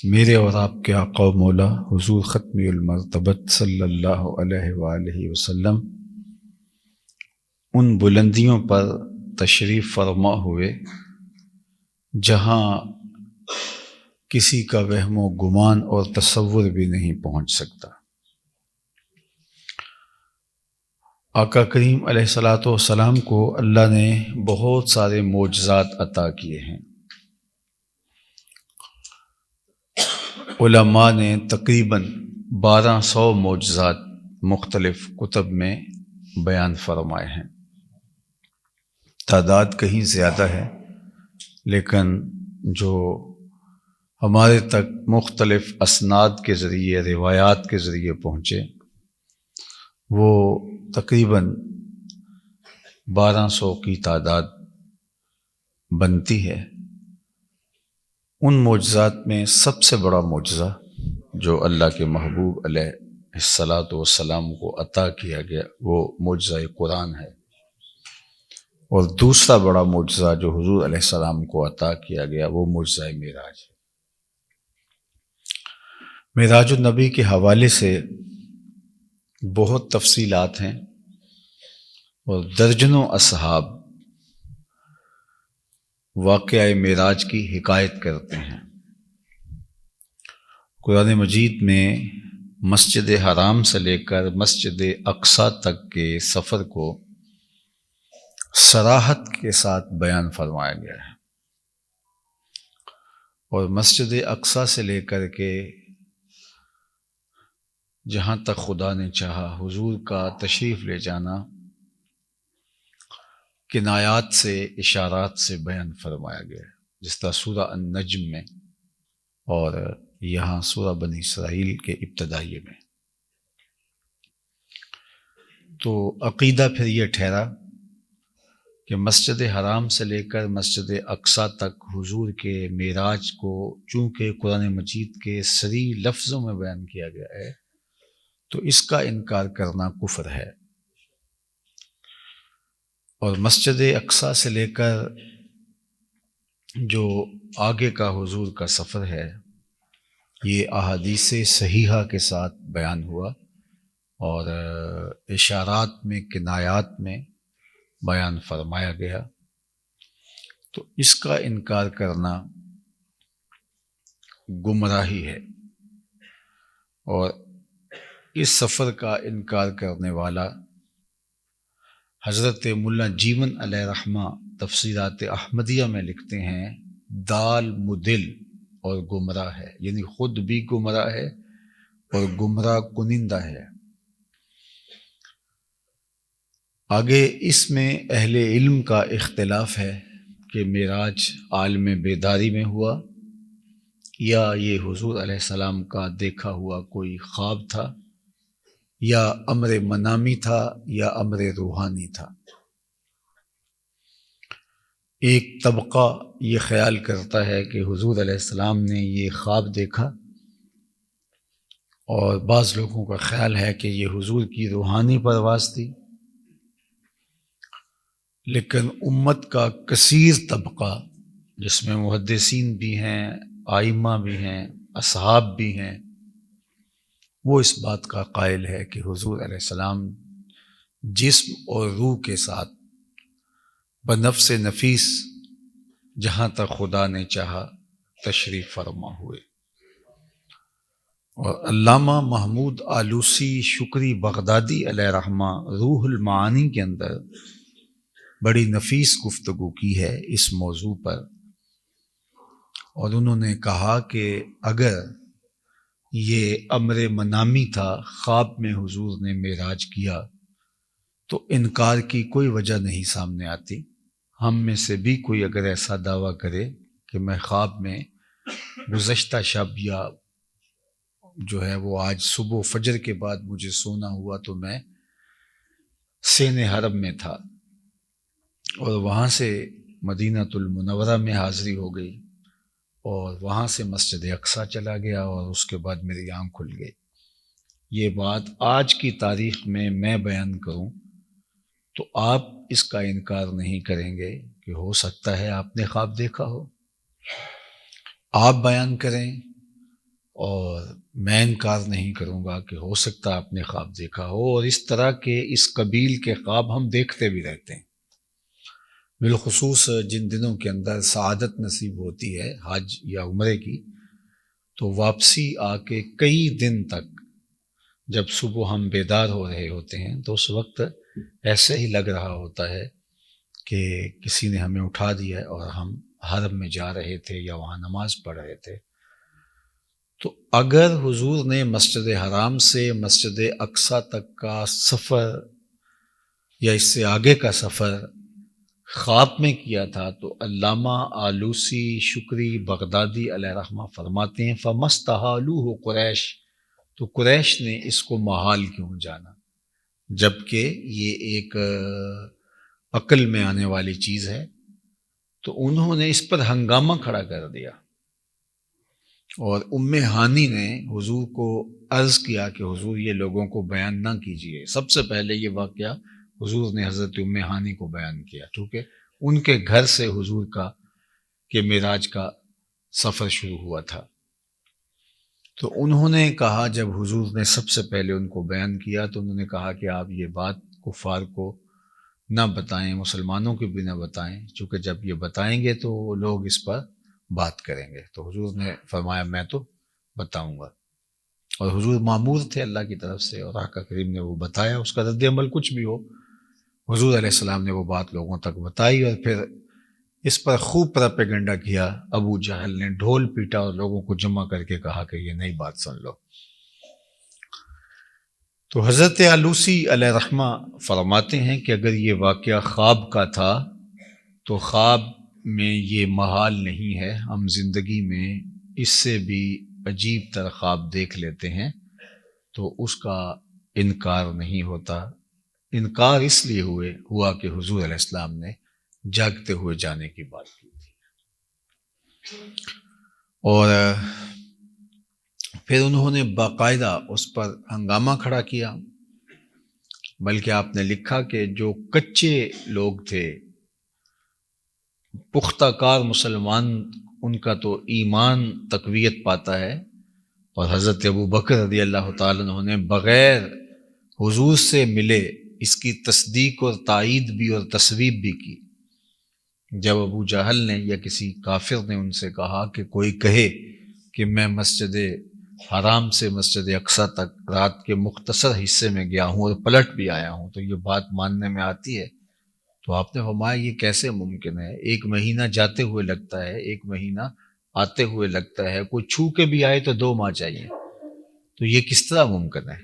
میرے اور آپ کے آقا و مولا حضور ختمی المرتبت صلی اللہ علیہ وآلہ وسلم ان بلندیوں پر تشریف فرما ہوئے جہاں کسی کا وہم و گمان اور تصور بھی نہیں پہنچ سکتا۔ آقا کریم علیہ الصلاۃ والسلام کو اللہ نے بہت سارے معجزات عطا کیے ہیں۔ علماء نے تقریباً 1200 معجزات مختلف کتب میں بیان فرمائے ہیں۔ تعداد کہیں زیادہ ہے، لیکن جو ہمارے تک مختلف اسناد کے ذریعے، روایات کے ذریعے پہنچے، وہ تقریباً 1200 کی تعداد بنتی ہے۔ ان معجزات میں سب سے بڑا معجزہ جو اللہ کے محبوب علیہ الصلاۃ والسلام کو عطا کیا گیا وہ معجزہ قرآن ہے، اور دوسرا بڑا معجزہ جو حضور علیہ السلام کو عطا کیا گیا وہ معجزہ معراج ہے۔ معراج النبی کے حوالے سے بہت تفصیلات ہیں، اور درجنوں اصحاب واقعہ معراج کی حکایت کرتے ہیں۔ قرآن مجید میں مسجد حرام سے لے کر مسجد اقصیٰ تک کے سفر کو صراحت کے ساتھ بیان فرمایا گیا ہے، اور مسجد اقصیٰ سے لے کر کے جہاں تک خدا نے چاہا حضور کا تشریف لے جانا کنایات سے، اشارات سے بیان فرمایا گیا ہے، جس طرح سورہ النجم میں اور یہاں سورہ بنی اسرائیل کے ابتدائیے میں۔ تو عقیدہ پھر یہ ٹھہرا کہ مسجد حرام سے لے کر مسجد اقصیٰ تک حضور کے معراج کو چونکہ قرآن مجید کے صریح لفظوں میں بیان کیا گیا ہے، تو اس کا انکار کرنا کفر ہے۔ اور مسجد اقصیٰ سے لے کر جو آگے کا حضور کا سفر ہے، یہ احادیث صحیحہ کے ساتھ بیان ہوا، اور اشارات میں، کنایات میں بیان فرمایا گیا۔ تو اس کا انکار کرنا گمراہی ہے، اور اس سفر کا انکار کرنے والا حضرت ملا جیون علیہ رحمہ تفسیرات احمدیہ میں لکھتے ہیں دال مدل اور گمراہ ہے، یعنی خود بھی گمراہ ہے اور گمراہ کنندہ ہے۔ آگے اس میں اہل علم کا اختلاف ہے کہ معراج عالم بیداری میں ہوا یا یہ حضور علیہ السلام کا دیکھا ہوا کوئی خواب تھا، یا امر منامی تھا، یا امر روحانی تھا۔ ایک طبقہ یہ خیال کرتا ہے کہ حضور علیہ السلام نے یہ خواب دیکھا، اور بعض لوگوں کا خیال ہے کہ یہ حضور کی روحانی پرواز تھی، لیکن امت کا کثیر طبقہ جس میں محدثین بھی ہیں، ائمہ بھی ہیں، اصحاب بھی ہیں، وہ اس بات کا قائل ہے کہ حضور علیہ السلام جسم اور روح کے ساتھ بنفس نفیس جہاں تک خدا نے چاہا تشریف فرما ہوئے۔ اور علامہ محمود آلوسی شکری بغدادی علیہ رحمہ روح المعانی کے اندر بڑی نفیس گفتگو کی ہے اس موضوع پر، اور انہوں نے کہا کہ اگر یہ امر منامی تھا، خواب میں حضور نے معراج کیا، تو انکار کی کوئی وجہ نہیں سامنے آتی۔ ہم میں سے بھی کوئی اگر ایسا دعویٰ کرے کہ میں خواب میں گزشتہ شب یا جو ہے وہ آج صبح فجر کے بعد مجھے سونا ہوا تو میں سین حرم میں تھا، اور وہاں سے مدینۃ المنورہ میں حاضری ہو گئی، اور وہاں سے مسجد اقصیٰ چلا گیا، اور اس کے بعد میری آنکھ کھل گئی، یہ بات آج کی تاریخ میں بیان کروں تو آپ اس کا انکار نہیں کریں گے کہ ہو سکتا ہے آپ نے خواب دیکھا ہو۔ آپ بیان کریں اور میں انکار نہیں کروں گا کہ ہو سکتا آپ نے خواب دیکھا ہو، اور اس طرح کے اس قبیل کے خواب ہم دیکھتے بھی رہتے ہیں، بالخصوص جن دنوں کے اندر سعادت نصیب ہوتی ہے حج یا عمرے کی، تو واپسی آ کے کئی دن تک جب صبح ہم بیدار ہو رہے ہوتے ہیں تو اس وقت ایسے ہی لگ رہا ہوتا ہے کہ کسی نے ہمیں اٹھا دیا ہے اور ہم حرم میں جا رہے تھے یا وہاں نماز پڑھ رہے تھے۔ تو اگر حضور نے مسجد حرام سے مسجد اقصیٰ تک کا سفر یا اس سے آگے کا سفر خواب میں کیا تھا تو علامہ آلوسی شکری بغدادی علیہ رحمہ فرماتے ہیں فَمَسْتَحَالُوهُ قریش، تو قریش نے اس کو محال کیوں جانا، جبکہ یہ ایک عقل میں آنے والی چیز ہے۔ تو انہوں نے اس پر ہنگامہ کھڑا کر دیا، اور ہانی نے حضور کو عرض کیا کہ حضور یہ لوگوں کو بیان نہ کیجیے۔ سب سے پہلے یہ واقعہ حضور نے حضرت ہانی کو بیان کیا، کیونکہ ان کے گھر سے حضور کا کہ معراج کا سفر شروع ہوا تھا۔ تو انہوں نے کہا، جب حضور نے سب سے پہلے ان کو بیان کیا تو انہوں نے کہا کہ آپ یہ بات کفار کو نہ بتائیں، مسلمانوں کو بھی نہ بتائیں، چونکہ جب یہ بتائیں گے تو وہ لوگ اس پر بات کریں گے۔ تو حضور نے فرمایا میں تو بتاؤں گا، اور حضور مامور تھے اللہ کی طرف سے، اور آقا کریم نے وہ بتایا، اس کا رد عمل کچھ بھی ہو، حضور علیہ السلام نے وہ بات لوگوں تک بتائی، اور پھر اس پر خوب پراپیگنڈا کیا۔ ابو جہل نے ڈھول پیٹا اور لوگوں کو جمع کر کے کہا کہ یہ نئی بات سن لو۔ تو حضرت آلوسی علیہ رحمہ فرماتے ہیں کہ اگر یہ واقعہ خواب کا تھا تو خواب میں یہ محال نہیں ہے، ہم زندگی میں اس سے بھی عجیب تر خواب دیکھ لیتے ہیں، تو اس کا انکار نہیں ہوتا۔ انکار اس لیے ہوا کہ حضور علیہ السلام نے جاگتے ہوئے جانے کی بات کی تھی۔ اور پھر انہوں نے باقاعدہ اس پر ہنگامہ کھڑا کیا، بلکہ آپ نے لکھا کہ جو کچے لوگ تھے، پختہ کار مسلمان، ان کا تو ایمان تقویت پاتا ہے، اور حضرت ابو بکر رضی اللہ تعالیٰ عنہ نے بغیر حضور سے ملے اس کی تصدیق اور تائید بھی اور تصویب بھی کی۔ جب ابو جہل نے یا کسی کافر نے ان سے کہا کہ کوئی کہے کہ میں مسجد حرام سے مسجد اقصیٰ تک رات کے مختصر حصے میں گیا ہوں اور پلٹ بھی آیا ہوں، تو یہ بات ماننے میں آتی ہے؟ تو آپ نے فرمایا یہ کیسے ممکن ہے؟ 1 مہینہ جاتے ہوئے لگتا ہے، 1 مہینہ آتے ہوئے لگتا ہے، کوئی چھو کے بھی آئے تو 2 ماہ چاہیے، تو یہ کس طرح ممکن ہے؟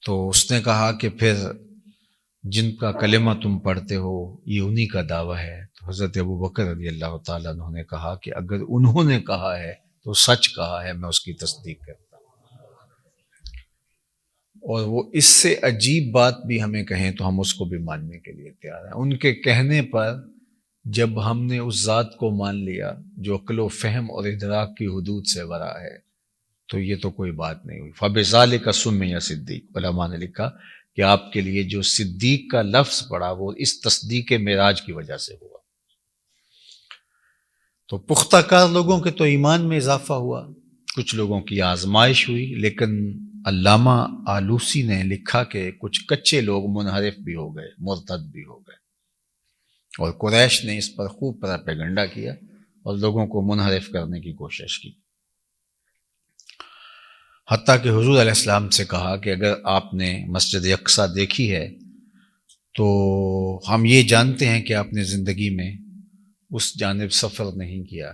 تو اس نے کہا کہ پھر جن کا کلمہ تم پڑھتے ہو یہ انہی کا دعویٰ ہے۔ تو حضرت ابو بکر رضی اللہ تعالیٰ عنہ نے کہا کہ اگر انہوں نے کہا ہے تو سچ کہا ہے، میں اس کی تصدیق کرتا ہوں۔ اور وہ اس سے عجیب بات بھی ہمیں کہیں تو ہم اس کو بھی ماننے کے لیے تیار ہیں۔ ان کے کہنے پر جب ہم نے اس ذات کو مان لیا جو عقل و فہم اور ادراک کی حدود سے ورا ہے، تو یہ تو کوئی بات نہیں ہوئی۔ فَبِذَلِكَ سُمِّيَ صدیق، علماء نے لکھا کہ آپ کے لیے جو صدیق کا لفظ پڑا وہ اس تصدیق معراج کی وجہ سے ہوا۔ تو پختہ کار لوگوں کے تو ایمان میں اضافہ ہوا، کچھ لوگوں کی آزمائش ہوئی، لیکن علامہ آلوسی نے لکھا کہ کچھ کچے لوگ منحرف بھی ہو گئے، مرتد بھی ہو گئے، اور قریش نے اس پر خوب پراپیگنڈا کیا اور لوگوں کو منحرف کرنے کی کوشش کی، حتیٰ کہ حضور علیہ السلام سے کہا کہ اگر آپ نے مسجد اقصیٰ دیکھی ہے تو ہم یہ جانتے ہیں کہ آپ نے زندگی میں اس جانب سفر نہیں کیا،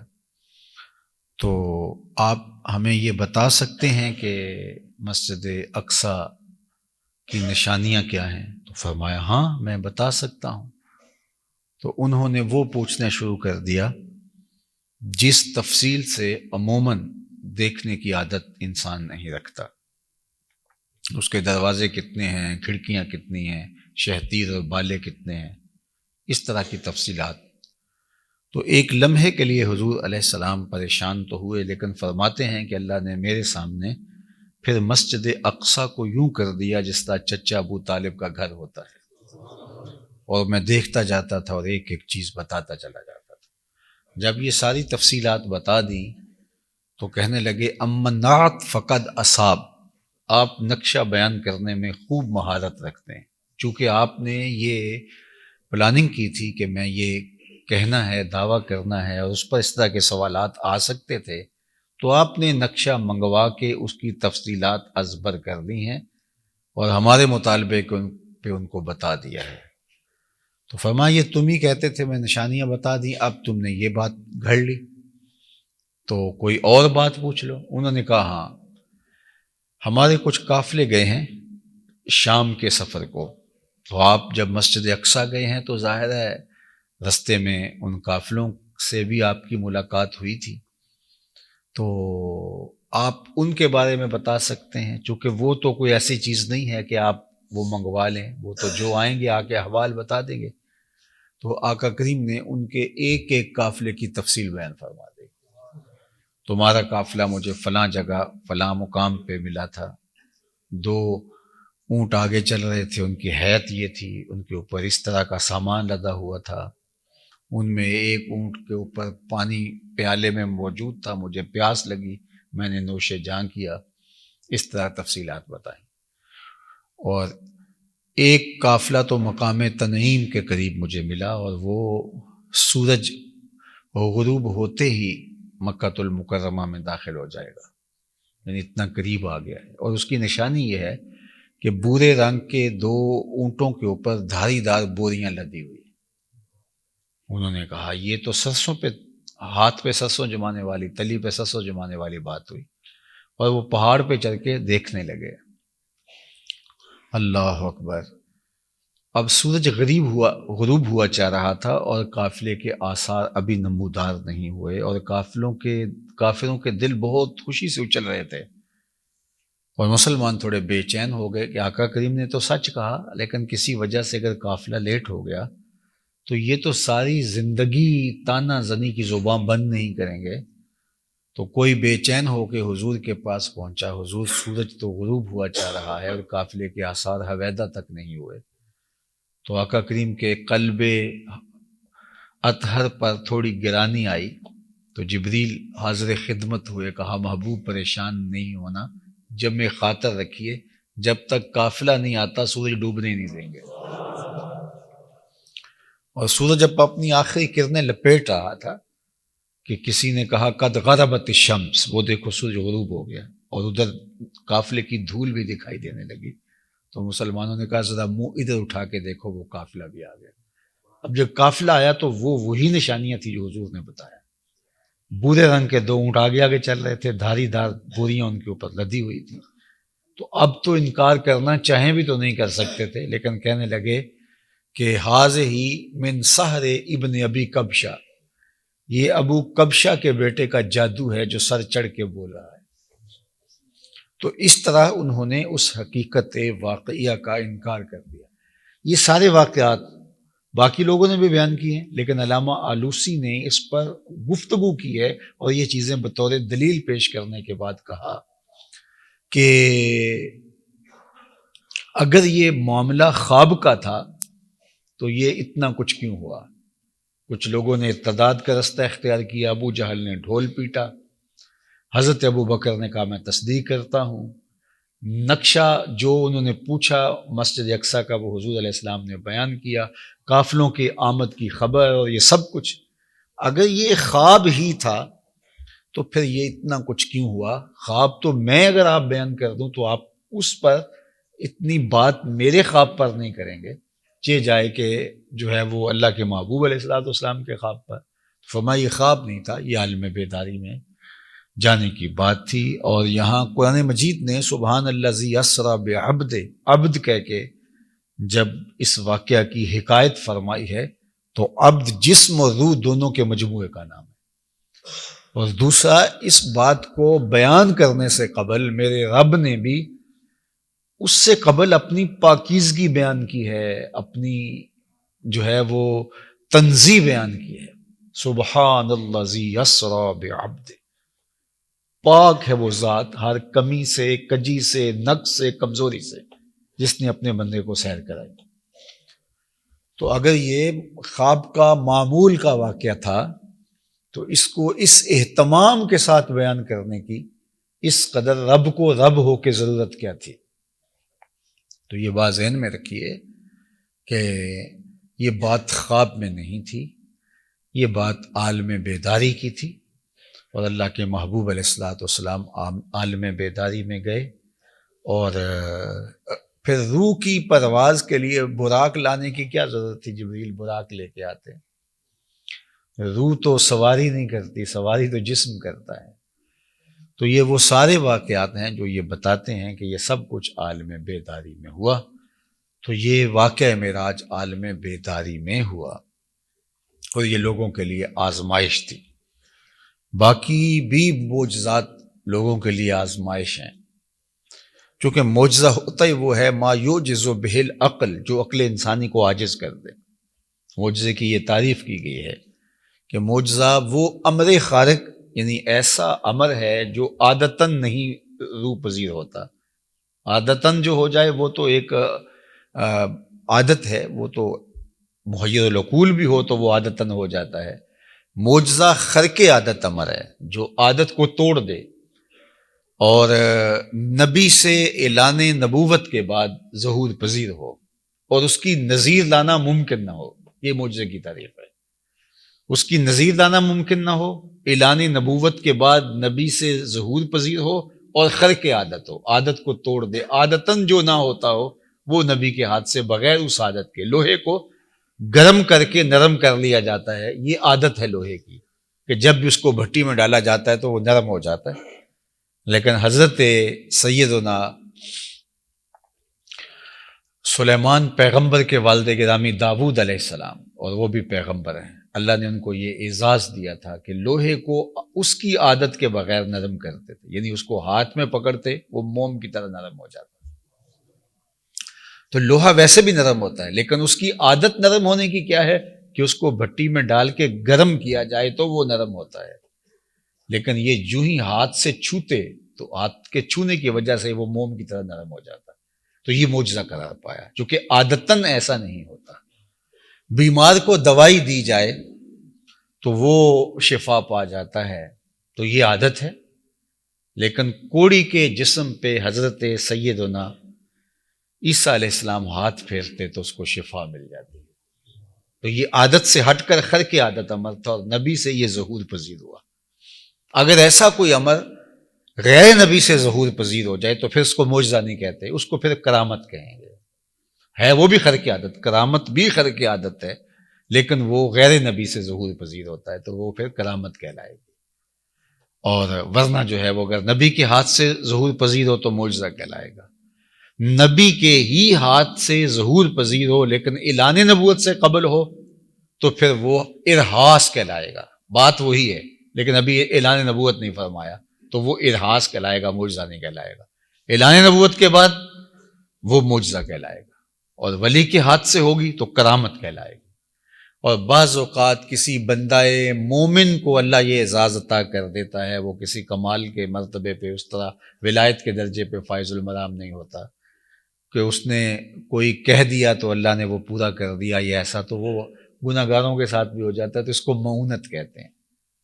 تو آپ ہمیں یہ بتا سکتے ہیں کہ مسجد اقصیٰ کی نشانیاں کیا ہیں؟ تو فرمایا ہاں میں بتا سکتا ہوں۔ تو انہوں نے وہ پوچھنا شروع کر دیا جس تفصیل سے عموماً دیکھنے کی عادت انسان نہیں رکھتا، اس کے دروازے کتنے ہیں، کھڑکیاں کتنی ہیں، شہتیر اور بالے کتنے ہیں، اس طرح کی تفصیلات۔ تو ایک لمحے کے لیے حضور علیہ السلام پریشان تو ہوئے، لیکن فرماتے ہیں کہ اللہ نے میرے سامنے پھر مسجد اقصیٰ کو یوں کر دیا جس طرح چچا ابو طالب کا گھر ہوتا ہے، اور میں دیکھتا جاتا تھا اور ایک ایک چیز بتاتا چلا جاتا تھا۔ جب یہ ساری تفصیلات بتا دیں تو کہنے لگے امنات فقد اصاب، آپ نقشہ بیان کرنے میں خوب مہارت رکھتے ہیں، چونکہ آپ نے یہ پلاننگ کی تھی کہ میں یہ کہنا ہے، دعویٰ کرنا ہے، اور اس پر اس طرح کے سوالات آ سکتے تھے، تو آپ نے نقشہ منگوا کے اس کی تفصیلات ازبر کر دی ہیں اور ہمارے مطالبے پہ ان کو بتا دیا ہے۔ تو فرمایا یہ تم ہی کہتے تھے، میں نشانیاں بتا دی، اب تم نے یہ بات گھڑ لی، تو کوئی اور بات پوچھ لو۔ انہوں نے کہا ہاں، ہمارے کچھ قافلے گئے ہیں شام کے سفر کو، تو آپ جب مسجد اقصیٰ گئے ہیں تو ظاہر ہے رستے میں ان قافلوں سے بھی آپ کی ملاقات ہوئی تھی، تو آپ ان کے بارے میں بتا سکتے ہیں، چونکہ وہ تو کوئی ایسی چیز نہیں ہے کہ آپ وہ منگوا لیں، وہ تو جو آئیں گے آ کے احوال بتا دیں گے۔ تو آقا کریم نے ان کے ایک ایک قافلے کی تفصیل بیان فرما دی۔ تمہارا قافلہ مجھے فلاں جگہ فلاں مقام پہ ملا تھا، 2 اونٹ آگے چل رہے تھے، ان کی حیت یہ تھی، ان کے اوپر اس طرح کا سامان لدا ہوا تھا، ان میں ایک اونٹ کے اوپر پانی پیالے میں موجود تھا، مجھے پیاس لگی، میں نے نوش جاں کیا، اس طرح تفصیلات بتائیں۔ اور ایک قافلہ تو مقام تنعیم کے قریب مجھے ملا، اور وہ سورج غروب ہوتے ہی مکۃ المکرمہ میں داخل ہو جائے گا، یعنی اتنا قریب آ گیا ہے، اور اس کی نشانی یہ ہے کہ بورے رنگ کے 2 اونٹوں کے اوپر دھاری دار بوریاں لدی ہوئی۔ انہوں نے کہا یہ تو سرسوں پہ، ہاتھ پہ سرسوں جمانے والی، تلی پہ سرسوں جمانے والی بات ہوئی، اور وہ پہاڑ پہ چڑھ کے دیکھنے لگے۔ اللہ اکبر! اب سورج غروب ہوا چاہ رہا تھا، اور قافلے کے آثار ابھی نمودار نہیں ہوئے، اور کافروں کے دل بہت خوشی سے اچل رہے تھے، اور مسلمان تھوڑے بے چین ہو گئے کہ آقا کریم نے تو سچ کہا، لیکن کسی وجہ سے اگر قافلہ لیٹ ہو گیا تو یہ تو ساری زندگی تانا زنی کی زبان بند نہیں کریں گے۔ تو کوئی بے چین ہو کے حضور کے پاس پہنچا، حضور سورج تو غروب ہوا چاہ رہا ہے اور قافلے کے آثار حویدہ تک نہیں ہوئے۔ تو آقا کریم کے قلب اطہر پر تھوڑی گرانی آئی، تو جبریل حاضر خدمت ہوئے، کہا محبوب پریشان نہیں ہونا، جب میں خاطر رکھیے، جب تک قافلہ نہیں آتا سورج ڈوبنے نہیں دیں گے۔ اور سورج جب اپنی آخری کرنیں لپیٹ رہا تھا کہ کسی نے کہا قد غربت الشمس، وہ دیکھو سورج غروب ہو گیا، اور ادھر قافلے کی دھول بھی دکھائی دینے لگی، تو مسلمانوں نے کہا ذرا منہ ادھر اٹھا کے دیکھو، وہ قافلہ بھی آ گیا۔ اب جب قافلہ آیا تو وہی نشانیاں تھی جو حضور نے بتایا، بورے رنگ کے 2 اونٹ آگے آگے چل رہے تھے، دھاری دار بوریاں ان کے اوپر لدی ہوئی تھی۔ تو اب تو انکار کرنا چاہیں بھی تو نہیں کر سکتے تھے، لیکن کہنے لگے کہ حاذہ من سحر ابن ابی کبشہ، یہ ابو کبشہ کے بیٹے کا جادو ہے جو سر چڑھ کے بول رہا ہے۔ تو اس طرح انہوں نے اس حقیقت واقعیہ کا انکار کر دیا۔ یہ سارے واقعات باقی لوگوں نے بھی بیان کیے ہیں، لیکن علامہ آلوسی نے اس پر گفتگو کی ہے، اور یہ چیزیں بطور دلیل پیش کرنے کے بعد کہا کہ اگر یہ معاملہ خواب کا تھا تو یہ اتنا کچھ کیوں ہوا؟ کچھ لوگوں نے ارتداد کا رستہ اختیار کیا، ابو جہل نے ڈھول پیٹا، حضرت ابو بکر نے کہا میں تصدیق کرتا ہوں، نقشہ جو انہوں نے پوچھا مسجد اقصیٰ کا وہ حضور علیہ السلام نے بیان کیا، قافلوں کی آمد کی خبر، اور یہ سب کچھ اگر یہ خواب ہی تھا تو پھر یہ اتنا کچھ کیوں ہوا؟ خواب تو میں اگر آپ بیان کر دوں تو آپ اس پر اتنی بات میرے خواب پر نہیں کریں گے، چہ جائے کہ جو ہے وہ اللہ کے محبوب علیہ السلام کے خواب پر۔ فرمایا یہ خواب نہیں تھا، یہ عالم بیداری میں جانے کی بات تھی۔ اور یہاں قرآن مجید نے سبحان الذی اسریٰ بعبدہ، عبد کہہ کے جب اس واقعہ کی حکایت فرمائی ہے تو عبد جسم اور روح دونوں کے مجموعے کا نام ہے۔ اور دوسرا، اس بات کو بیان کرنے سے قبل میرے رب نے بھی اس سے قبل اپنی پاکیزگی بیان کی ہے، اپنی جو ہے وہ تنزیہ بیان کی ہے۔ سبحان الذی اسریٰ بعبدہ، پاک ہے وہ ذات ہر کمی سے، کجی سے، نقص سے، کمزوری سے، جس نے اپنے بندے کو سیر کرائی۔ تو اگر یہ خواب کا معمول کا واقعہ تھا تو اس کو اس اہتمام کے ساتھ بیان کرنے کی اس قدر رب کو رب ہو کے ضرورت کیا تھی؟ تو یہ بات ذہن میں رکھیے کہ یہ بات خواب میں نہیں تھی، یہ بات عالم بیداری کی تھی، اور اللہ کے محبوب علیہ الصلوۃ والسلام عالم بیداری میں گئے، اور پھر روح کی پرواز کے لیے براق لانے کی کیا ضرورت تھی؟ جبریل براق لے کے آتے ہیں۔ روح تو سواری نہیں کرتی، سواری تو جسم کرتا ہے۔ تو یہ وہ سارے واقعات ہیں جو یہ بتاتے ہیں کہ یہ سب کچھ عالم بیداری میں ہوا۔ تو یہ واقعہ معراج عالم بیداری میں ہوا، اور یہ لوگوں کے لیے آزمائش تھی۔ باقی بھی معجزات لوگوں کے لیے آزمائش ہیں، چونکہ معجزہ ہوتا ہی وہ ہے ما یعجز بہ العقل، جو عقل انسانی کو عاجز کر دے۔ معجزے کی یہ تعریف کی گئی ہے کہ معجزہ وہ امر خارق، یعنی ایسا امر ہے جو عادتاً نہیں روح پذیر ہوتا۔ عادتاً جو ہو جائے وہ تو ایک عادت ہے، وہ تو محیر العقول بھی ہو تو وہ عادتاً ہو جاتا ہے۔ معجزہ خرق عادت امر ہے جو عادت کو توڑ دے، اور نبی سے اعلان نبوت کے بعد ظہور پذیر ہو اور اس کی نظیر لانا ممکن نہ ہو۔ یہ معجزے کی تعریف ہے۔ اس کی نظیر لانا ممکن نہ ہو، اعلان نبوت کے بعد نبی سے ظہور پذیر ہو، اور خرق عادت ہو، عادت کو توڑ دے۔ عادتاً جو نہ ہوتا ہو وہ نبی کے ہاتھ سے بغیر اس عادت کے، لوہے کو گرم کر کے نرم کر لیا جاتا ہے۔ یہ عادت ہے لوہے کی کہ جب بھی اس کو بھٹی میں ڈالا جاتا ہے تو وہ نرم ہو جاتا ہے۔ لیکن حضرت سیدنا سلیمان پیغمبر کے والد گرامی داؤد علیہ السلام، اور وہ بھی پیغمبر ہیں، اللہ نے ان کو یہ اعزاز دیا تھا کہ لوہے کو اس کی عادت کے بغیر نرم کرتے تھے، یعنی اس کو ہاتھ میں پکڑتے وہ موم کی طرح نرم ہو جاتا۔ تو لوہا ویسے بھی نرم ہوتا ہے، لیکن اس کی عادت نرم ہونے کی کیا ہے کہ اس کو بھٹی میں ڈال کے گرم کیا جائے تو وہ نرم ہوتا ہے۔ لیکن یہ جو ہی ہاتھ سے چھوتے تو ہاتھ کے چھونے کی وجہ سے وہ موم کی طرح نرم ہو جاتا۔ تو یہ معجزہ قرار پایا، چونکہ عادتاً ایسا نہیں ہوتا۔ بیمار کو دوائی دی جائے تو وہ شفا پا جاتا ہے، تو یہ عادت ہے۔ لیکن کوڑی کے جسم پہ حضرت سیدنا عیسیٰ علیہ السلام ہاتھ پھیرتے تو اس کو شفا مل جاتی ہے۔ تو یہ عادت سے ہٹ کر خرق عادت امر تھا، اور نبی سے یہ ظہور پذیر ہوا۔ اگر ایسا کوئی امر غیر نبی سے ظہور پذیر ہو جائے تو پھر اس کو معجزہ نہیں کہتے، اس کو پھر کرامت کہیں گے۔ ہے وہ بھی خرق عادت، کرامت بھی خرق عادت ہے، لیکن وہ غیر نبی سے ظہور پذیر ہوتا ہے تو وہ پھر کرامت کہلائے گی۔ اور ورنہ جو ہے وہ اگر نبی کے ہاتھ سے ظہور پذیر ہو تو معجزہ کہلائے گا۔ نبی کے ہی ہاتھ سے ظہور پذیر ہو لیکن اعلان نبوت سے قبل ہو تو پھر وہ ارہاس کہلائے گا۔ بات وہی ہے، لیکن ابھی اعلان نبوت نہیں فرمایا تو وہ ارہاس کہلائے گا، معجزہ نہیں کہلائے گا۔ اعلان نبوت کے بعد وہ معجزہ کہلائے گا، اور ولی کے ہاتھ سے ہوگی تو کرامت کہلائے گی۔ اور بعض اوقات کسی بندہ مومن کو اللہ یہ اعزاز عطا کر دیتا ہے، وہ کسی کمال کے مرتبے پہ اس طرح ولایت کے درجے پہ فائز المرام نہیں ہوتا کہ اس نے کوئی کہہ دیا تو اللہ نے وہ پورا کر دیا، یا ایسا تو وہ گناہ گاروں کے ساتھ بھی ہو جاتا ہے، تو اس کو معونت کہتے ہیں۔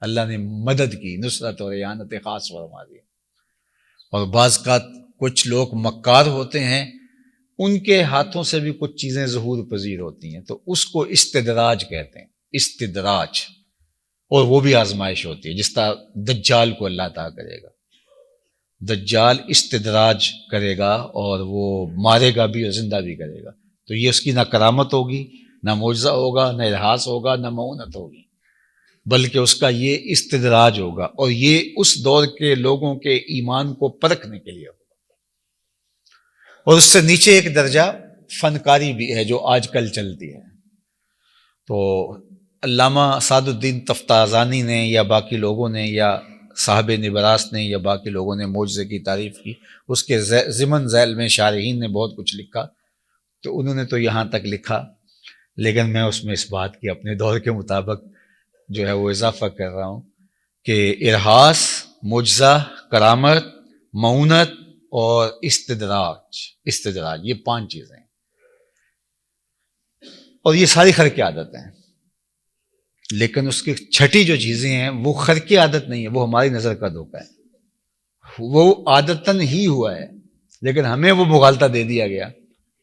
اللہ نے مدد کی، نصرت اور اعانت خاص فرما دی۔ اور بعض کا کچھ لوگ مکار ہوتے ہیں، ان کے ہاتھوں سے بھی کچھ چیزیں ظہور پذیر ہوتی ہیں، تو اس کو استدراج کہتے ہیں، استدراج، اور وہ بھی آزمائش ہوتی ہے، جس طرح دجال کو اللہ تعالیٰ کرے گا۔ دجال استدراج کرے گا اور وہ مارے گا بھی اور زندہ بھی کرے گا، تو یہ اس کی نہ کرامت ہوگی، نہ معجزہ ہوگا، نہ ارہاس ہوگا، نہ معونت ہوگی، بلکہ اس کا یہ استدراج ہوگا، اور یہ اس دور کے لوگوں کے ایمان کو پرکھنے کے لیے ہوگا۔ اور اس سے نیچے ایک درجہ فنکاری بھی ہے جو آج کل چلتی ہے۔ تو علامہ سعد الدین تفتازانی نے یا باقی لوگوں نے یا صاحب نبراس نے یا باقی لوگوں نے معجزے کی تعریف کی، اس کے ضمن ذیل میں شارحین نے بہت کچھ لکھا، تو انہوں نے تو یہاں تک لکھا، لیکن میں اس میں اس بات کی اپنے دور کے مطابق جو ہے وہ اضافہ کر رہا ہوں کہ ارہاس، معجزہ، کرامت، معونت اور استدراج یہ 5 چیزیں ہیں، اور یہ ساری خرق عادت ہیں۔ لیکن اس کی چھٹی جو چیزیں ہیں وہ خرقی عادت نہیں ہے، وہ ہماری نظر کا دھوکہ ہے، وہ عادتاً ہی ہوا ہے لیکن ہمیں وہ مغالطہ دے دیا گیا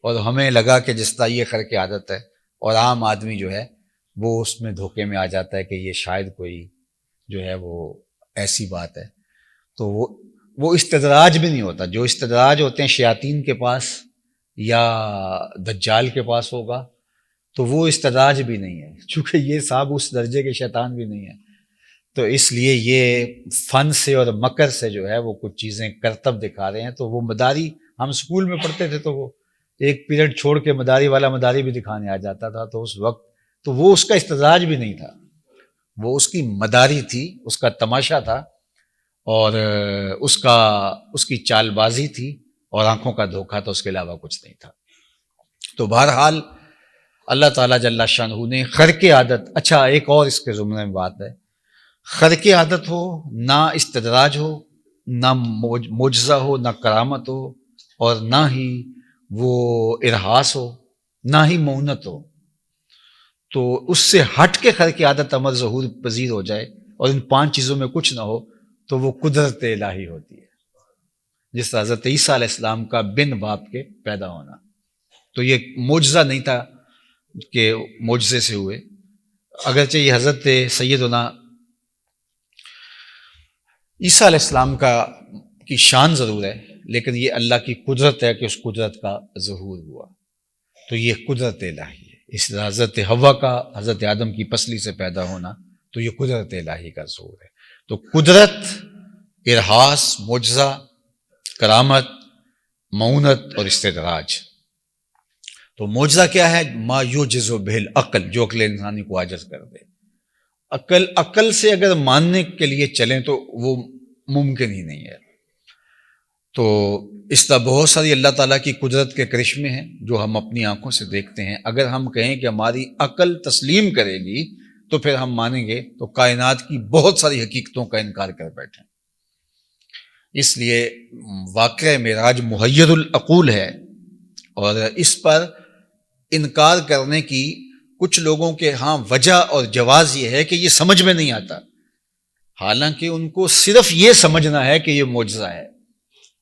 اور ہمیں لگا کہ جس طرح یہ خرقی عادت ہے، اور عام آدمی جو ہے وہ اس میں دھوکے میں آ جاتا ہے کہ یہ شاید کوئی جو ہے وہ ایسی بات ہے۔ تو وہ استدراج بھی نہیں ہوتا، جو استدراج ہوتے ہیں شیاطین کے پاس یا دجال کے پاس ہوگا، تو وہ استدراج بھی نہیں ہے، چونکہ یہ صاحب اس درجے کے شیطان بھی نہیں ہے۔ تو اس لیے یہ فن سے اور مکر سے جو ہے وہ کچھ چیزیں کرتب دکھا رہے ہیں۔ تو وہ مداری ہم اسکول میں پڑھتے تھے تو وہ ایک پیریڈ چھوڑ کے مداری والا مداری بھی دکھانے آ جاتا تھا، تو اس وقت تو وہ اس کا استدراج بھی نہیں تھا، وہ اس کی مداری تھی، اس کا تماشا تھا، اور اس کی چال بازی تھی اور آنکھوں کا دھوکہ تھا، اس کے علاوہ کچھ نہیں تھا۔ تو بہرحال اللہ تعالیٰ جل شانہ نے خرق عادت، اچھا ایک اور اس کے زمرے میں بات ہے، خرق عادت ہو، نہ استدراج ہو، نہ معجزہ ہو، نہ کرامت ہو، اور نہ ہی وہ ارہاس ہو، نہ ہی مونت ہو، تو اس سے ہٹ کے خرق عادت امر ظہور پذیر ہو جائے اور ان 5 چیزوں میں کچھ نہ ہو تو وہ قدرت الہی ہوتی ہے، جس طرح حضرت عیسیٰ علیہ السلام کا بن باپ کے پیدا ہونا، تو یہ معجزہ نہیں تھا کہ معجزے سے ہوئے، اگرچہ یہ حضرت سیدنا عیسیٰ علیہ السلام کی شان ضرور ہے، لیکن یہ اللہ کی قدرت ہے کہ اس قدرت کا ظہور ہوا، تو یہ قدرت الہی ہے۔ اس حضرت حوا کا حضرت آدم کی پسلی سے پیدا ہونا، تو یہ قدرت الہی کا ظہور ہے۔ تو قدرت، ارہاس، معجزہ، کرامت، معونت اور استدراج۔ تو معجزہ کیا ہے؟ ما یعجز بہ العقل، جو عقل انسانی کو عاجز کر دے۔ عقل سے اگر ماننے کے لیے چلیں تو وہ ممکن ہی نہیں ہے۔ تو اس طرح بہت ساری اللہ تعالیٰ کی قدرت کے کرشمے ہیں جو ہم اپنی آنکھوں سے دیکھتے ہیں، اگر ہم کہیں کہ ہماری عقل تسلیم کرے گی تو پھر ہم مانیں گے، تو کائنات کی بہت ساری حقیقتوں کا انکار کر بیٹھیں۔ اس لیے واقعہ معراج محیر العقول ہے، اور اس پر انکار کرنے کی کچھ لوگوں کے ہاں وجہ اور جواز یہ ہے کہ یہ سمجھ میں نہیں آتا، حالانکہ ان کو صرف یہ سمجھنا ہے کہ یہ معجزہ ہے،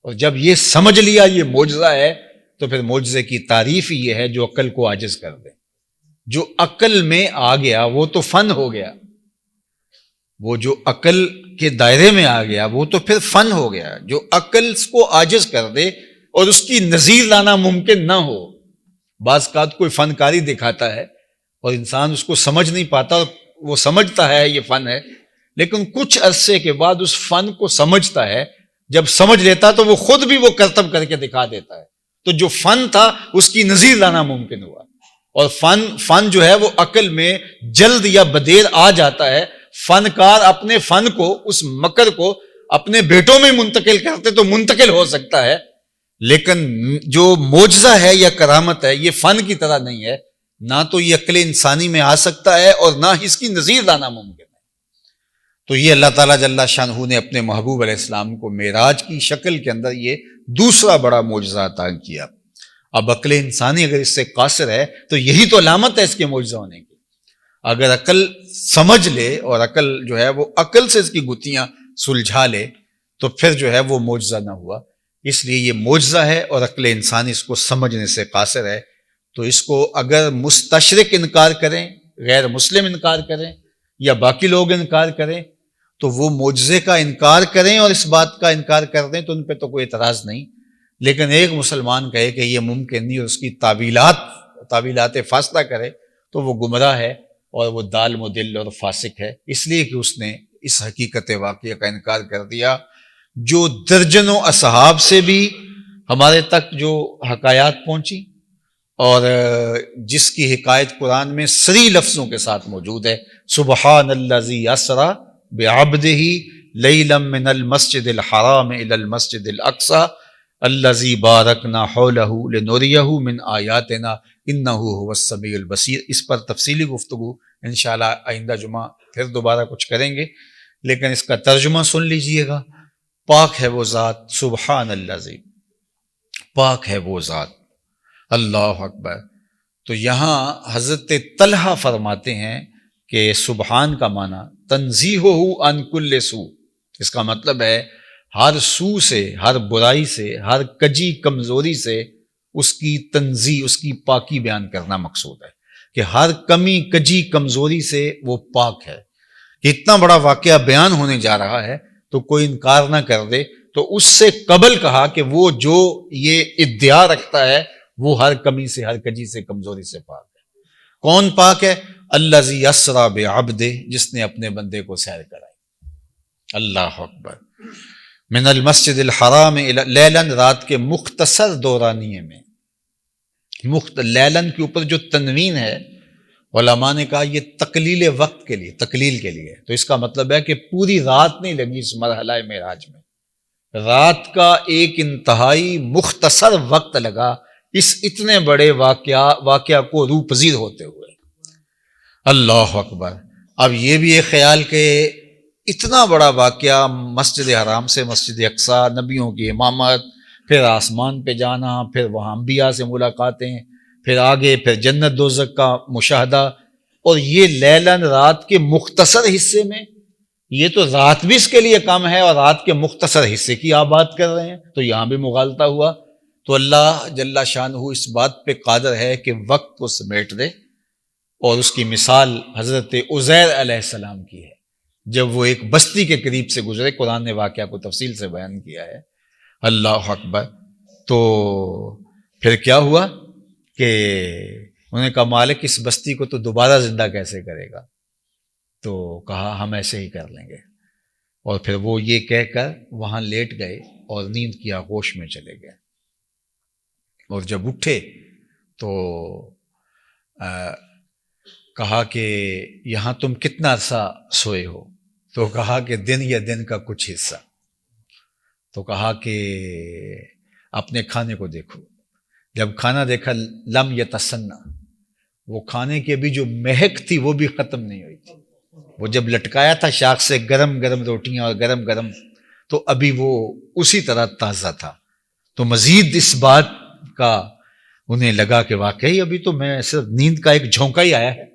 اور جب یہ سمجھ لیا یہ معجزہ ہے تو پھر معجزے کی تعریف ہی یہ ہے جو عقل کو عاجز کر دے۔ جو عقل میں آ گیا وہ تو فن ہو گیا، وہ جو عقل کے دائرے میں آ گیا وہ تو پھر فن ہو گیا۔ جو عقل کو عاجز کر دے اور اس کی نظیر لانا ممکن نہ ہو، بعض اوقات کوئی فنکاری دکھاتا ہے اور انسان اس کو سمجھ نہیں پاتا، اور وہ سمجھتا ہے یہ فن ہے، لیکن کچھ عرصے کے بعد اس فن کو سمجھتا ہے، جب سمجھ لیتا تو وہ خود بھی وہ کرتب کر کے دکھا دیتا ہے، تو جو فن تھا اس کی نظیر لانا ممکن ہوا۔ اور فن جو ہے وہ عقل میں جلد یا بدیر آ جاتا ہے، فنکار اپنے فن کو، اس مکر کو اپنے بیٹوں میں منتقل کرتے تو منتقل ہو سکتا ہے، لیکن جو معجزہ ہے یا کرامت ہے یہ فن کی طرح نہیں ہے، نہ تو یہ عقل انسانی میں آ سکتا ہے اور نہ ہی اس کی نظیر لانا ممکن ہے۔ تو یہ اللہ تعالیٰ جل شانہ نے اپنے محبوب علیہ السلام کو معراج کی شکل کے اندر یہ دوسرا بڑا معجزہ عطا کیا۔ اب عقل انسانی اگر اس سے قاصر ہے تو یہی تو علامت ہے اس کے معجزہ ہونے کی۔ اگر عقل سمجھ لے اور عقل جو ہے وہ عقل سے اس کی گتھیاں سلجھا لے تو پھر جو ہے وہ معجزہ نہ ہوا۔ اس لیے یہ معجزہ ہے اور عقل انسانی اس کو سمجھنے سے قاصر ہے، تو اس کو اگر مستشرق انکار کریں، غیر مسلم انکار کریں یا باقی لوگ انکار کریں تو وہ معجزے کا انکار کریں اور اس بات کا انکار کر دیں تو ان پہ تو کوئی اعتراض نہیں، لیکن ایک مسلمان کہے کہ یہ ممکن نہیں اور اس کی تعویلات فاصلہ کرے تو وہ گمراہ ہے اور وہ دال مدل اور فاسق ہے، اس لیے کہ اس نے اس حقیقت واقعہ کا انکار کر دیا جو درجنوں اصحاب سے بھی ہمارے تک جو حکایات پہنچی، اور جس کی حکایت قرآن میں صریح لفظوں کے ساتھ موجود ہے، سبحان الذی اسری بعبدہ لیلا من المسجد الحرام الی المسجد الاقصی الذی بارکنا حولہ لنریہ من آیاتنا انہ هو السمیع البصیر۔ اس پر تفصیلی گفتگو انشاءاللہ آئندہ جمعہ پھر دوبارہ کچھ کریں گے، لیکن اس کا ترجمہ سن لیجئے گا۔ پاک ہے وہ ذات، سبحان الذی، پاک ہے وہ ذات، اللہ اکبر۔ تو یہاں حضرت طلحہ فرماتے ہیں کہ سبحان کا معنی تنزیہہ عن کل سوء، اس کا مطلب ہے ہر سو سے، ہر برائی سے، ہر کجی کمزوری سے اس کی تنزیہ، اس کی پاکی بیان کرنا مقصود ہے، کہ ہر کمی کجی کمزوری سے وہ پاک ہے. کہ اتنا بڑا واقعہ بیان ہونے جا رہا ہے تو کوئی انکار نہ کر دے. تو اس سے قبل کہا کہ وہ جو یہ ادعا رکھتا ہے وہ ہر کمی سے، ہر کجی سے، کمزوری سے پاک ہے. کون پاک ہے؟ الذی اسری بعبدہ، جس نے اپنے بندے کو سیر کرائی. اللہ اکبر. من المسجد الحرام لیلن، رات کے مختصر دورانیے میں. لیلن کے اوپر جو تنوین ہے علماء نے کہا یہ تقلیل وقت کے لیے، تقلیل کے لیے. تو اس کا مطلب ہے کہ پوری رات نہیں لگی اس مرحلہ معراج میں، رات کا ایک انتہائی مختصر وقت لگا اس اتنے بڑے واقعہ کو روح پذیر ہوتے ہوئے. اللہ اکبر. اب یہ بھی ایک خیال کہ اتنا بڑا واقعہ، مسجد حرام سے مسجد اقصیٰ، نبیوں کی امامت، پھر آسمان پہ جانا، پھر وہاں انبیاء سے ملاقاتیں، پھر آگے پھر جنت دوزخ کا مشاہدہ، اور یہ لیلن، رات کے مختصر حصے میں. یہ تو رات بھی اس کے لیے کم ہے اور رات کے مختصر حصے کی آپ بات کر رہے ہیں، تو یہاں بھی مغالطہ ہوا. تو اللہ جل شانہ اس بات پہ قادر ہے کہ وقت کو سمیٹ دے. اور اس کی مثال حضرت عزیر علیہ السلام کی ہے، جب وہ ایک بستی کے قریب سے گزرے. قرآن نے واقعہ کو تفصیل سے بیان کیا ہے. اللہ اکبر. تو پھر کیا ہوا کہ انہوں نے کہا مالک اس بستی کو تو دوبارہ زندہ کیسے کرے گا؟ تو کہا ہم ایسے ہی کر لیں گے. اور پھر وہ یہ کہہ کر وہاں لیٹ گئے اور نیند کی آغوش میں چلے گئے. اور جب اٹھے تو کہا کہ یہاں تم کتنا عرصہ سوئے ہو؟ تو کہا کہ دن یا دن کا کچھ حصہ. تو کہا کہ اپنے کھانے کو دیکھو. جب کھانا دیکھا لم یتسنہ، وہ کھانے کی ابھی جو مہک تھی وہ بھی ختم نہیں ہوئی تھی. وہ جب لٹکایا تھا شاخ سے گرم گرم روٹیاں اور گرم گرم، تو ابھی وہ اسی طرح تازہ تھا. تو مزید اس بات کا انہیں لگا کہ واقعی ابھی تو میں صرف نیند کا ایک جھونکا ہی آیا ہے.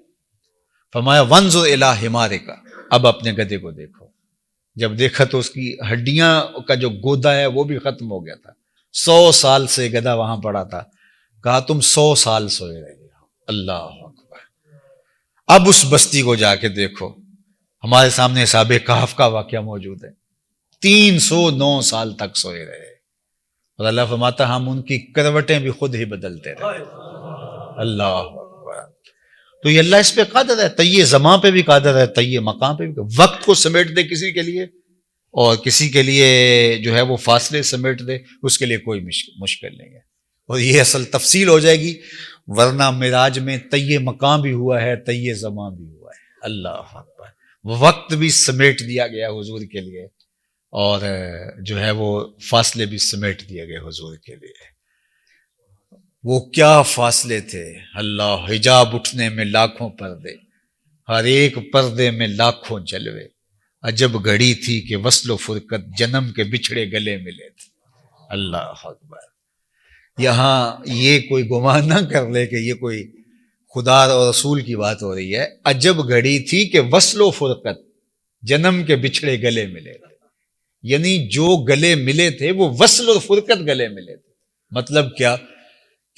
فرمایا وانظر الی حمارک، اب اپنے گدھے کو دیکھو. جب دیکھا تو اس کی ہڈیاں کا جو گودا ہے وہ بھی ختم ہو گیا تھا. 100 سال سے گدھا وہاں پڑا تھا. کہا تم 100 سال سوئے رہے ہو. اللہ اکبر. اب اس بستی کو جا کے دیکھو. ہمارے سامنے اصحاب کہف کا واقعہ موجود ہے. 309 سال تک سوئے رہے. اور اللہ فرماتا ہم ان کی کروٹیں بھی خود ہی بدلتے رہے. اللہ اکبر. تو یہ اللہ اس پہ قادر ہے، طی زمان پہ بھی قادر ہے، طی مقام پہ بھی. وقت کو سمیٹ دے کسی کے لیے اور کسی کے لیے جو ہے وہ فاصلے سمیٹ دے، اس کے لیے کوئی مشکل نہیں ہے. اور یہ اصل تفصیل ہو جائے گی، ورنہ معراج میں طی مقام بھی ہوا ہے، طی زمان بھی ہوا ہے. اللہ اکبر. وقت بھی سمیٹ دیا گیا حضور کے لیے اور جو ہے وہ فاصلے بھی سمیٹ دیے گئے حضور کے لیے. وہ کیا فاصلے تھے. اللہ. حجاب اٹھنے میں لاکھوں پردے، ہر ایک پردے میں لاکھوں جلوے. عجب گھڑی تھی کہ وصل و فرقت جنم کے بچھڑے گلے ملے تھے. اللہ اکبر. یہاں یہ کوئی گمان نہ کر لے کہ یہ کوئی خدا اور رسول کی بات ہو رہی ہے. عجب گھڑی تھی کہ وصل و فرقت جنم کے بچھڑے گلے ملے تھے. یعنی جو گلے ملے تھے وہ وصل اور فرقت گلے ملے تھے. مطلب کیا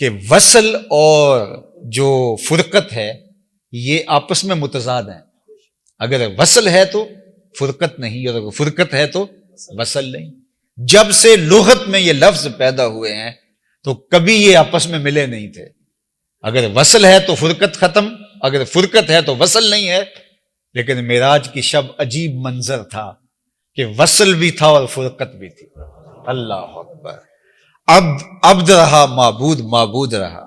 کہ وصل اور جو فرقت ہے یہ آپس میں متضاد ہیں. اگر وصل ہے تو فرقت نہیں، اور اگر فرقت ہے تو وصل نہیں. جب سے لغت میں یہ لفظ پیدا ہوئے ہیں تو کبھی یہ آپس میں ملے نہیں تھے. اگر وصل ہے تو فرقت ختم، اگر فرقت ہے تو وصل نہیں ہے. لیکن معراج کی شب عجیب منظر تھا کہ وصل بھی تھا اور فرقت بھی تھی. اللہ اکبر. عبد رہا معبود، معبود رہا.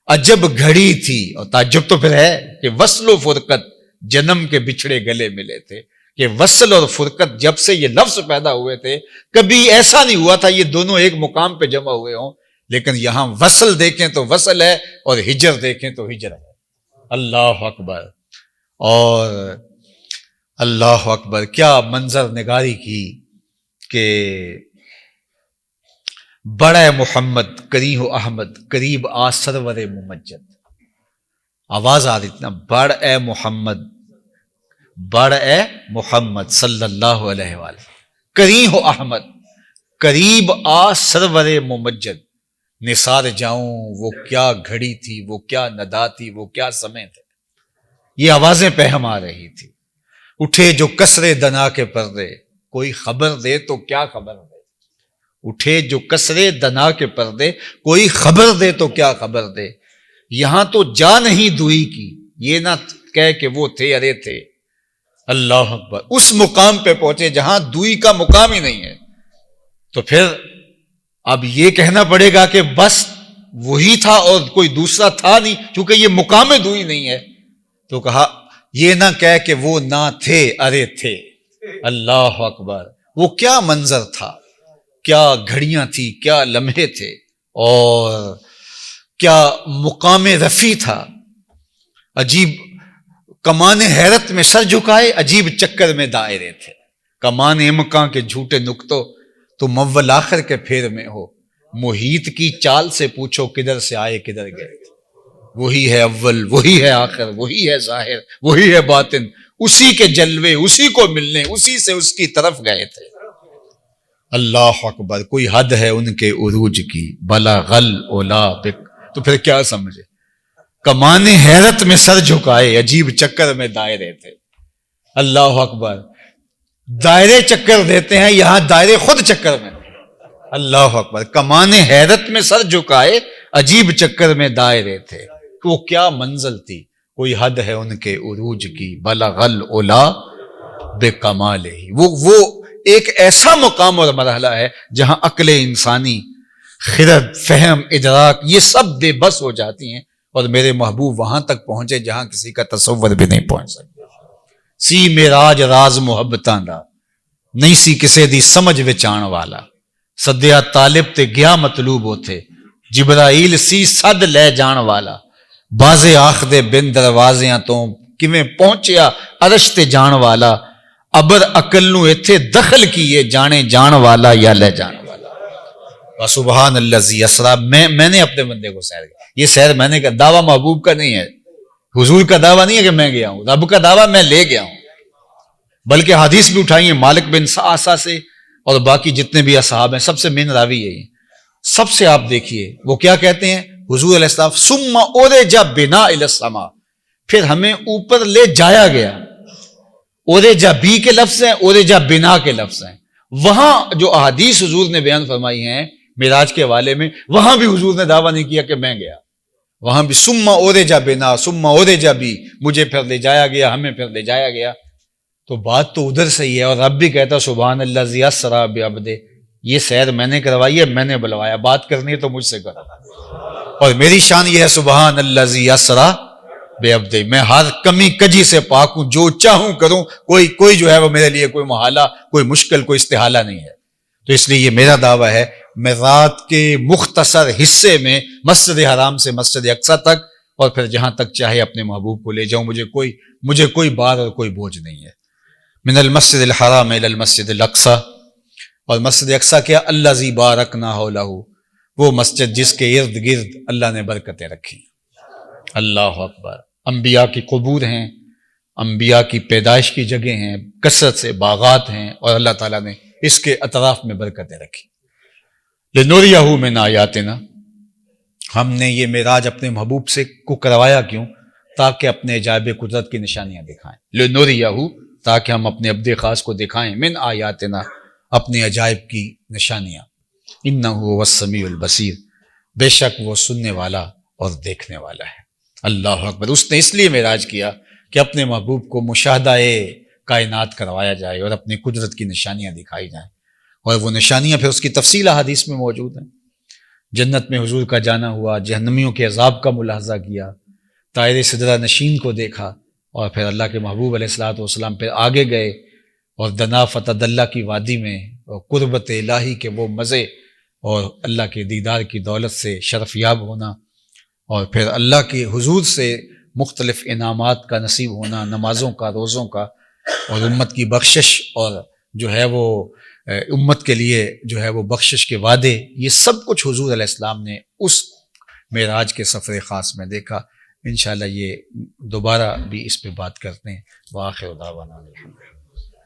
عجب گھڑی تھی، اور تعجب تو پھر ہے کہ وصل و فرقت جنم کے بچھڑے گلے ملے تھے. کہ وصل اور فرقت جب سے یہ لفظ پیدا ہوئے تھے کبھی ایسا نہیں ہوا تھا یہ دونوں ایک مقام پہ جمع ہوئے ہوں. لیکن یہاں وصل دیکھیں تو وصل ہے اور ہجر دیکھیں تو ہجر ہے. اللہ اکبر. اور اللہ اکبر کیا منظر نگاری کی کہ بڑے محمد کریہ احمد قریب آ سرور ممجد. آواز آ رہی تھی نا، بڑ اے محمد بڑھ اے محمد صلی اللہ علیہ وآلہ، کریں ہو احمد، قریب آ سرور ممجد، نثار جاؤں وہ کیا گھڑی تھی، وہ کیا ندا تھی، وہ کیا سمے تھے۔ یہ آوازیں پہم آ رہی تھی، اٹھے جو کسرے دنا کے پردے، کوئی خبر دے تو کیا خبر دے، اٹھے جو کسرے دنا کے پردے، کوئی خبر دے تو کیا خبر دے، یہاں تو جا نہیں دوئی کی، یہ نہ کہہ کہ وہ تھے ارے تھے۔ اللہ اکبر، اس مقام پہ پہنچے جہاں دوئی کا مقام ہی نہیں ہے، تو پھر اب یہ کہنا پڑے گا کہ بس وہی تھا اور کوئی دوسرا تھا نہیں، چونکہ یہ مقام دوئی نہیں ہے، تو کہا یہ نہ کہہ کہ وہ نہ تھے ارے تھے۔ اللہ اکبر، وہ کیا منظر تھا، کیا گھڑیاں تھی، کیا لمحے تھے، اور کیا مقام رفیع تھا۔ عجیب کمان حیرت میں سر جھکائے، عجیب چکر میں دائرے تھے، کمان امکاں کے جھوٹے نکتوں، تم اول آخر کے پھیر میں ہو، محیط کی چال سے پوچھو کدھر سے آئے کدھر گئے۔ وہی ہے اول، وہی ہے آخر، وہی ہے ظاہر، وہی ہے باطن، اسی کے جلوے، اسی کو ملنے، اسی سے اس کی طرف گئے تھے۔ اللہ اکبر، کوئی حد ہے ان کے عروج کی، بلا غل اولا بک، تو پھر کیا سمجھے، کمان حیرت میں سر جھکائے، عجیب چکر میں دائرے تھے۔ اللہ اکبر، دائرے چکر دیتے ہیں، یہاں دائرے خود چکر میں۔ اللہ اکبر، کمان حیرت میں سر جھکائے، عجیب چکر میں دائرے تھے، وہ کیا منزل تھی، کوئی حد ہے ان کے عروج کی، بلغ العلا بے کمال ہی، وہ ایک ایسا مقام اور مرحلہ ہے جہاں عقل انسانی، خرد، فہم، ادراک، یہ سب بے بس ہو جاتی ہیں، اور میرے محبوب وہاں تک پہنچے جہاں کسی کا تصور بھی نہیں پہنچ سکتا۔ سی میراج راز محبتاں دا، نہیں سی کسے دی سمجھ وچان والا، سدیا طالب تے گیا مطلوب ہوتے، جبرائیل سی صد لے جان والا، بازے آخ دے بن دروازیاں تو کیویں پہنچیا عرش تے جان والا، ابر عقل نو ایتھے دخل کیے، جانے جان والا یا لے جان والا۔ سبحان الذی اسریٰ، میں نے اپنے بندے کو سیر کیا، یہ سیر میں نے کہا، دعویٰ محبوب کا نہیں ہے، حضور کا دعویٰ نہیں ہے کہ میں گیا ہوں، رب کا دعویٰ میں لے گیا ہوں، بلکہ حدیث بھی اٹھائی ہیں مالک بن سعصع سے، اور باقی جتنے بھی اصحاب ہیں سب سے مین راوی یہی، سب سے آپ دیکھیے وہ کیا کہتے ہیں، حضور علیہ السلام ثم اورج بنا الی السماء، پھر ہمیں اوپر لے جایا گیا، اورج بی کے لفظ ہیں، اورج بنا کے لفظ ہیں، وہاں جو احادیث حضور نے بیان فرمائی ہیں معراج کے حوالے میں، وہاں بھی حضور نے دعویٰ نہیں کیا کہ میں گیا، وہاں بھی ثم اورج بنا، ثم اورج بی، مجھے پھر لے جایا گیا، ہمیں پھر لے جایا گیا، تو بات تو ادھر سے ہی ہے، اور رب بھی کہتا سبحان الذی اسریٰ بعبدہ، یہ سیر میں نے کروائی ہے، میں نے بلوایا، بات کرنی ہے تو مجھ سے کرو، اور میری شان یہ ہے سبحان الذی اسریٰ بعبدہ، میں ہر کمی کجی سے پاک ہوں، جو چاہوں کروں، کوئی جو ہے وہ میرے لیے کوئی محالہ، کوئی مشکل، کوئی استحالہ نہیں ہے۔ تو اس لیے یہ میرا دعویٰ ہے، میں رات کے مختصر حصے میں مسجد حرام سے مسجد اقصیٰ تک، اور پھر جہاں تک چاہے اپنے محبوب کو لے جاؤں، مجھے کوئی بار اور کوئی بوجھ نہیں ہے۔ من المسجد الحرام الی المسجد الاقصیٰ، اور مسجد اقصیٰ کیا، الذی بارکنا حولہ، وہ مسجد جس کے ارد گرد اللہ نے برکتیں رکھی۔ اللہ اکبر، انبیاء کی قبور ہیں، انبیاء کی پیدائش کی جگہ ہیں، کثرت سے باغات ہیں، اور اللہ تعالیٰ نے اس کے اطراف میں برکتیں رکھی۔ لنوریہ من آیاتنا، ہم نے یہ معراج اپنے محبوب سے کو کروایا کیوں؟ تاکہ اپنے عجائب قدرت کی نشانیاں دکھائیں، لنوریہ، تاکہ ہم اپنے عبد خاص کو دکھائیں، من آیاتنا، اپنے عجائب کی نشانیاں، انہ هو السمیع البصیر، بے شک وہ سننے والا اور دیکھنے والا ہے۔ اللہ اکبر، اس نے اس لیے معراج کیا کہ اپنے محبوب کو مشاہدہ کائنات کروایا جائے اور اپنی قدرت کی نشانیاں دکھائی جائیں، اور وہ نشانیاں پھر اس کی تفصیل حدیث میں موجود ہیں۔ جنت میں حضور کا جانا ہوا، جہنمیوں کے عذاب کا ملاحظہ کیا، طائر سدرہ نشین کو دیکھا، اور پھر اللہ کے محبوب علیہ الصلوۃ والسلام پھر آگے گئے، اور دنا فتح اللہ کی وادی میں، اور قربت الہی کے وہ مزے، اور اللہ کے دیدار کی دولت سے شرف یاب ہونا، اور پھر اللہ کے حضور سے مختلف انعامات کا نصیب ہونا، نمازوں کا، روزوں کا، اور امت کی بخشش، اور جو ہے وہ امت کے لیے جو ہے وہ بخشش کے وعدے، یہ سب کچھ حضور علیہ السلام نے اس معراج کے سفر خاص میں دیکھا۔ انشاءاللہ یہ دوبارہ بھی اس پہ بات کرتے ہیں. وآخر دعوانا الحمدللہ.